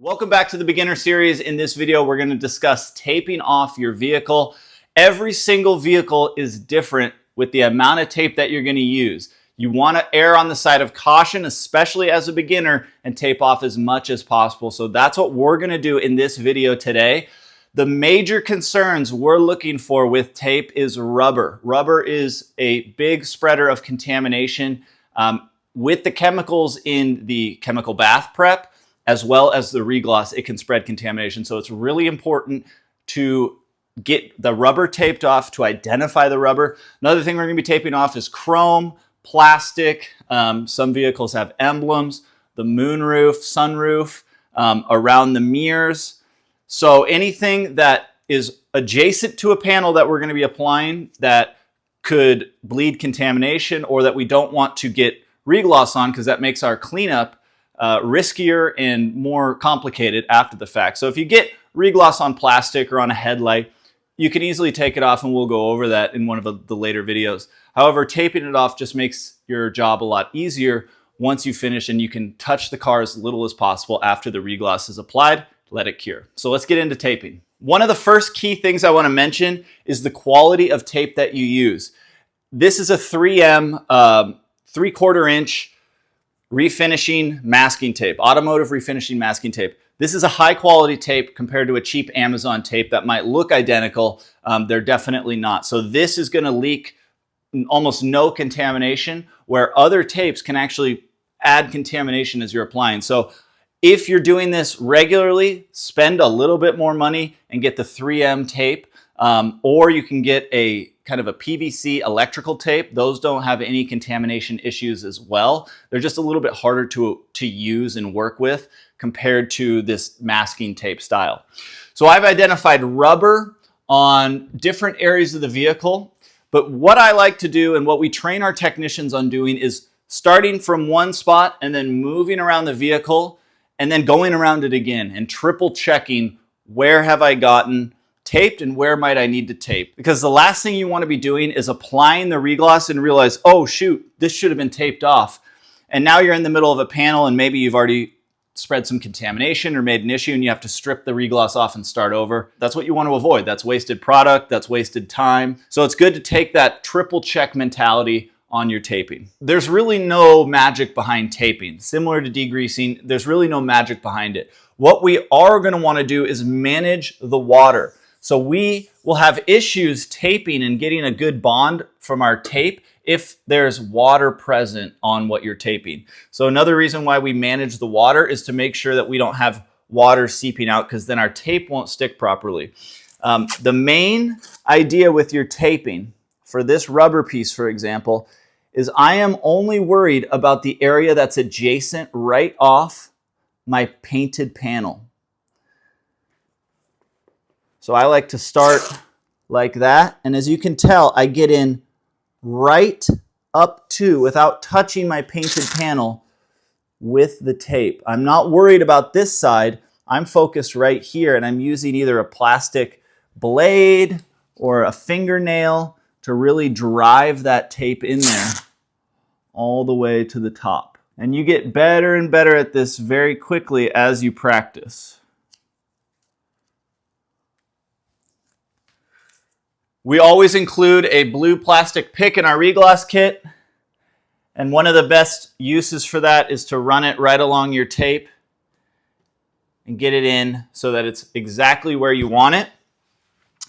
Welcome back to the beginner series. In this video, we're going to discuss taping off your vehicle. Every single vehicle is different with the amount of tape that you're going to use. You want to err on the side of caution, especially as a beginner, and tape off as much as possible. So that's what we're going to do in this video today. The major concerns we're looking for with tape is rubber. Rubber is a big spreader of contamination with the chemicals in the chemical bath prep, as well as the ReGloss. It can spread contamination. So it's really important to get the rubber taped off, to identify the rubber. Another thing we're going to be taping off is chrome, plastic. Some vehicles have emblems, the moonroof, sunroof, around the mirrors. So anything that is adjacent to a panel that we're going to be applying that could bleed contamination, or that we don't want to get ReGloss on, because that makes our cleanup riskier and more complicated after the fact. So if you get ReGloss on plastic or on a headlight, you can easily take it off, and we'll go over that in one of the later videos. However, taping it off just makes your job a lot easier once you finish, and you can touch the car as little as possible after the ReGloss is applied. Let it cure. So let's get into taping. One of the first key things I want to mention is the quality of tape that you use. This is a 3M 3/4 inch refinishing masking tape, automotive refinishing masking tape. This is a high quality tape compared to a cheap Amazon tape that might look identical. They're definitely not. So this is going to leak almost no contamination, where other tapes can actually add contamination as you're applying. So if you're doing this regularly, spend a little bit more money and get the 3M tape, or you can get a kind of a PVC electrical tape. Those don't have any contamination issues as well. They're just a little bit harder to use and work with compared to this masking tape style. So I've identified rubber on different areas of the vehicle, but what I like to do and what we train our technicians on doing is starting from one spot and then moving around the vehicle and then going around it again and triple checking, where have I gotten taped and where might I need to tape? Because the last thing you want to be doing is applying the ReGloss and realize, oh shoot, this should have been taped off. And now you're in the middle of a panel and maybe you've already spread some contamination or made an issue, and you have to strip the ReGloss off and start over. That's what you want to avoid. That's wasted product, that's wasted time. So it's good to take that triple check mentality on your taping. There's really no magic behind taping. Similar to degreasing, there's really no magic behind it. What we are going to want to do is manage the water. So we will have issues taping and getting a good bond from our tape if there's water present on what you're taping. So another reason why we manage the water is to make sure that we don't have water seeping out, because then our tape won't stick properly. The main idea with your taping for this rubber piece, for example, is I am only worried about the area that's adjacent right off my painted panel. So I like to start like that. And as you can tell, I get in right up to, without touching my painted panel with the tape. I'm not worried about this side. I'm focused right here, and I'm using either a plastic blade or a fingernail to really drive that tape in there all the way to the top. And you get better and better at this very quickly as you practice. We always include a blue plastic pick in our ReGloss kit. And one of the best uses for that is to run it right along your tape and get it in so that it's exactly where you want it.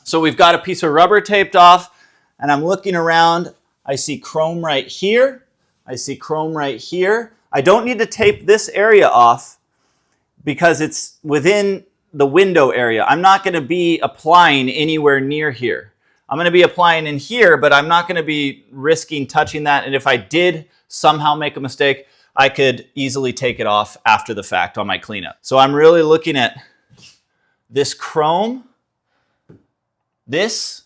So we've got a piece of rubber taped off, and I'm looking around. I see chrome right here. I see chrome right here. I don't need to tape this area off because it's within the window area. I'm not going to be applying anywhere near here. I'm going to be applying in here, but I'm not going to be risking touching that. And if I did somehow make a mistake, I could easily take it off after the fact on my cleanup. So I'm really looking at this chrome, this,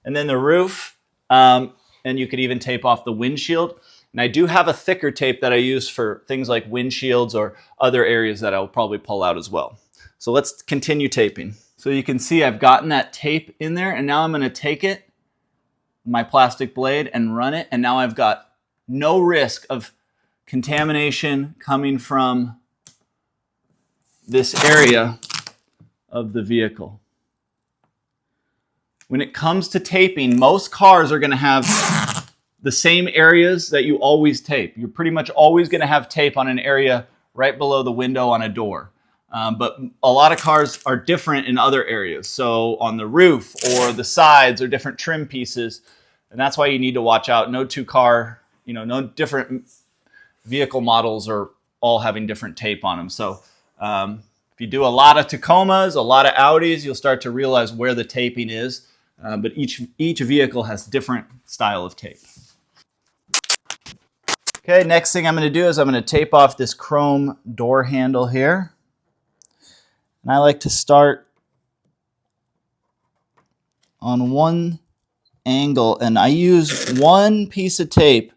and then the roof. And you could even tape off the windshield. And I do have a thicker tape that I use for things like windshields or other areas that I'll probably pull out as well. So let's continue taping. So you can see I've gotten that tape in there, and now I'm going to take it, my plastic blade, and run it. And now I've got no risk of contamination coming from this area of the vehicle. When it comes to taping, most cars are going to have the same areas that you always tape. You're pretty much always going to have tape on an area right below the window on a door. But a lot of cars are different in other areas. So on the roof or the sides or different trim pieces. And that's why you need to watch out. No different vehicle models are all having different tape on them. So if you do a lot of Tacomas, a lot of Audis, you'll start to realize where the taping is. But each vehicle has different style of tape. Okay, next thing I'm going to do is I'm going to tape off this chrome door handle here. And I like to start on one angle, and I use one piece of tape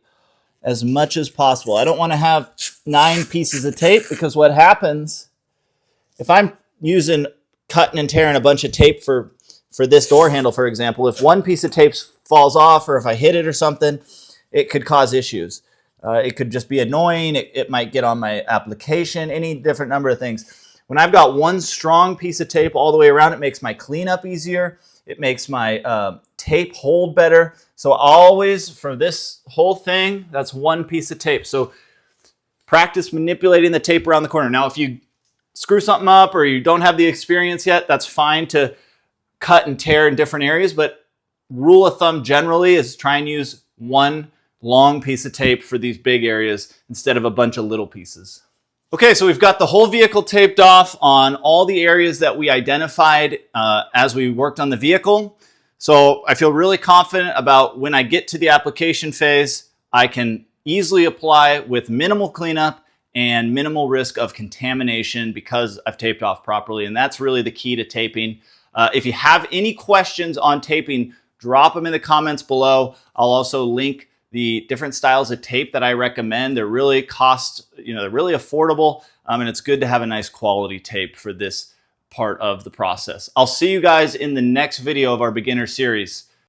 as much as possible. I don't want to have 9 pieces of tape, because what happens if I'm cutting and tearing a bunch of tape for this door handle, for example, if one piece of tape falls off or if I hit it or something, it could cause issues. It could just be annoying. It might get on my application, any different number of things. When I've got one strong piece of tape all the way around, it makes my cleanup easier. It makes my tape hold better. So always, for this whole thing, that's one piece of tape. So practice manipulating the tape around the corner. Now, if you screw something up or you don't have the experience yet, that's fine to cut and tear in different areas. But rule of thumb generally is try and use one long piece of tape for these big areas instead of a bunch of little pieces. Okay, so we've got the whole vehicle taped off on all the areas that we identified as we worked on the vehicle. So I feel really confident about when I get to the application phase, I can easily apply with minimal cleanup and minimal risk of contamination because I've taped off properly. And that's really the key to taping. If you have any questions on taping, drop them in the comments below. I'll also link the different styles of tape that I recommend. They're really they're really affordable, and it's good to have a nice quality tape for this part of the process. I'll see you guys in the next video of our beginner series.